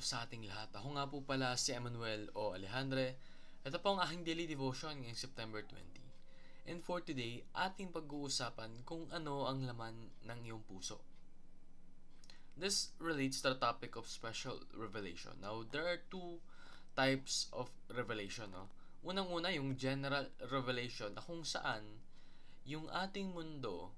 po sa ating lahat. Ako nga po pala si Emmanuel o Alejandre. Ito po ang aking daily devotion ngayong September 20. And for today, ating pag-uusapan kung ano ang laman ng iyong puso. This relates to the topic of special revelation. Now, there are two types of revelation. No? Unang-una, yung general revelation na kung saan yung ating mundo,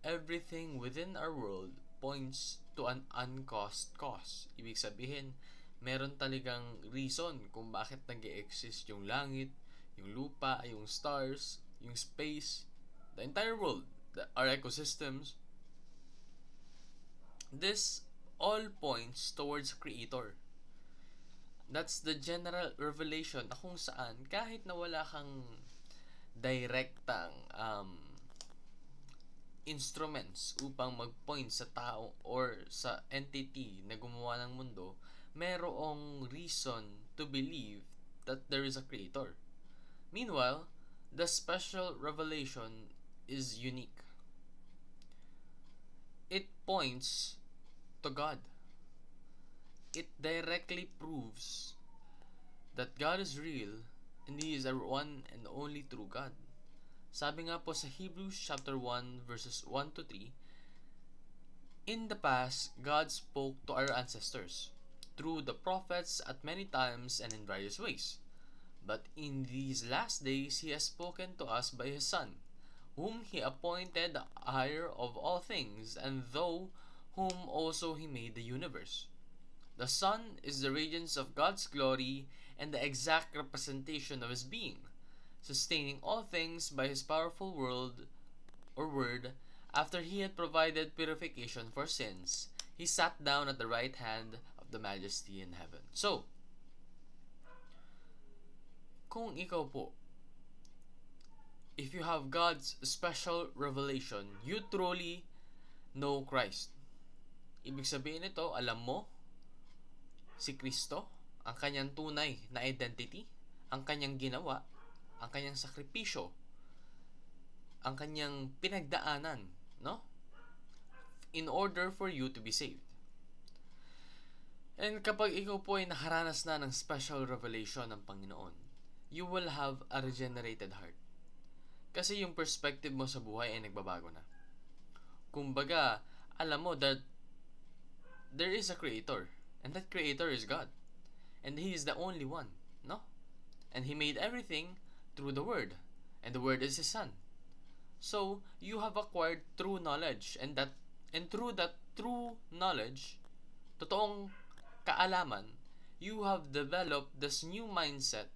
everything within our world points to an uncaused cause. Ibig sabihin, meron talagang reason kung bakit nag-e-exist yung langit, yung lupa, yung stars, yung space, the entire world, our ecosystems. This all points towards a creator. That's the general revelation na kung saan kahit na wala kang direktang instruments upang mag-point sa tao or sa entity na gumawa ng mundo, merong reason to believe that there is a creator. Meanwhile, the special revelation is unique. It points to God. It directly proves that God is real and He is the one and only true God. Sabi nga po sa Hebrews chapter 1 verses 1 to 3, in the past, God spoke to our ancestors through the prophets at many times and in various ways. But in these last days, He has spoken to us by His Son, whom He appointed the heir of all things, and through whom also He made the universe. The Son is the radiance of God's glory and the exact representation of His being, sustaining all things by His powerful word. After He had provided purification for sins, He sat down at the right hand of the Majesty in heaven. So, kung ikaw po, if you have God's special revelation, you truly know Christ. Ibig sabihin nito, alam mo si Kristo, ang kanyang tunay na identity, ang kanyang ginawa, ang kanyang sakripisyo, ang kanyang pinagdaanan, no? In order for you to be saved. And kapag ikaw po ay nakaranas na ng special revelation ng Panginoon, you will have a regenerated heart. Kasi yung perspective mo sa buhay ay nagbabago na. Kumbaga, alam mo that there is a creator, and that creator is God. And He is the only one, no? And He made everything through the Word, and the Word is His Son. So you have acquired true knowledge, and through that true knowledge, totoong kaalaman, you have developed this new mindset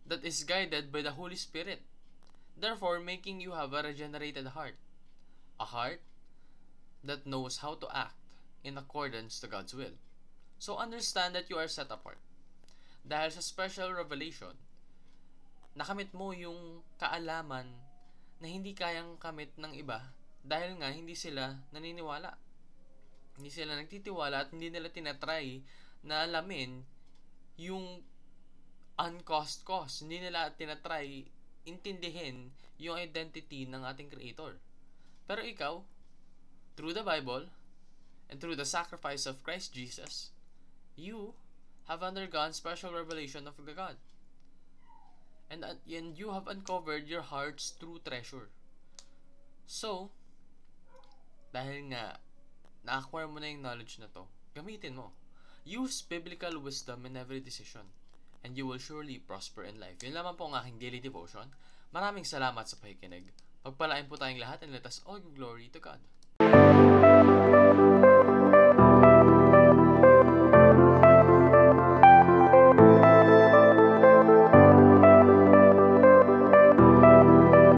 that is guided by the Holy Spirit, therefore making you have a regenerated heart, a heart that knows how to act in accordance to God's will. So understand that you are set apart. Dahil sa special revelation, nakamit mo yung kaalaman na hindi kayang kamit ng iba dahil nga hindi sila naniniwala. Hindi sila nagtitiwala at hindi nila tinatry na alamin yung uncaused cause. Hindi nila tinatry intindihin yung identity ng ating Creator. Pero ikaw, through the Bible and through the sacrifice of Christ Jesus, you have undergone special revelation of the God. And you have uncovered your heart's true treasure. So, dahil nga na-acquire mo na yung knowledge na to, gamitin mo. Use biblical wisdom in every decision, and you will surely prosper in life. Yun lamang po ang aking daily devotion. Maraming salamat sa pakikinig. Pagpalain po tayong lahat, and let us all give glory to God.